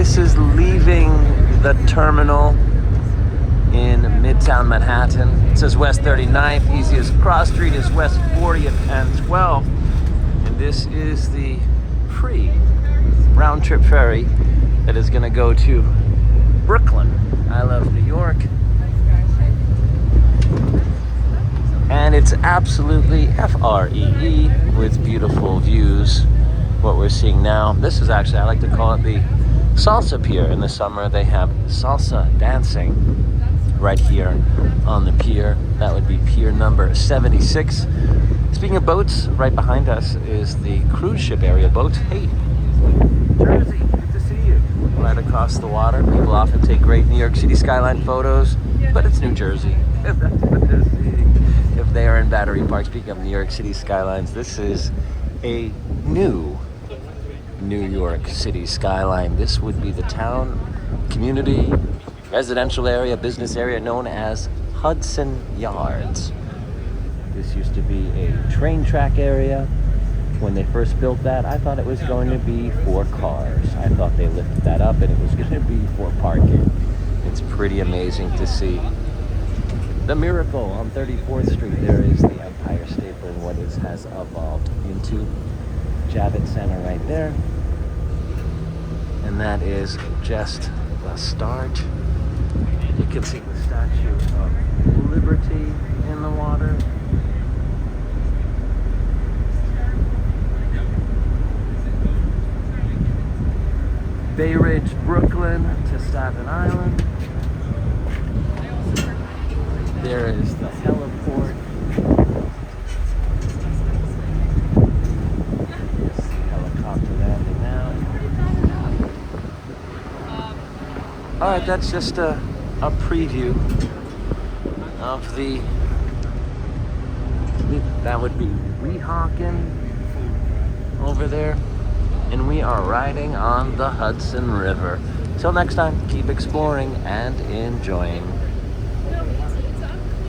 This is leaving the terminal in Midtown Manhattan. It says West 39th. Easiest cross street is West 40th and 12th. And this is the free round-trip ferry that is going to go to Brooklyn. I love New York. And it's absolutely F-R-E-E with beautiful views. What we're seeing now, this is actually, I like to call it the salsa pier. In the summer they have salsa dancing right here on the pier. That would be pier number 76. Speaking of boats, right behind us is the cruise ship area boats. Hey, Jersey, good to see you. Right across the water. People often take great New York City skyline photos, but it's New Jersey. That's what they're seeing if they are in Battery Park. Speaking of New York City skylines, this is a new New York City skyline. This would be the town, community, residential area, business area known as Hudson Yards. This used to be a train track area. When they first built that, I thought it was going to be for cars. I thought they lifted that up and it was going to be for parking. It's pretty amazing to see. The Miracle on 34th Street. There is the Empire State Building, what it has evolved into. Javits Center right there. And that is just the start. You can see the Statue of Liberty in the water. Bay Ridge, Brooklyn to Staten Island. There is the heliport. There's the helicopter landing now. Alright, that's just a preview of the, that would be Weehawken over there. And we are riding on the Hudson River. Till next time, keep exploring and enjoying.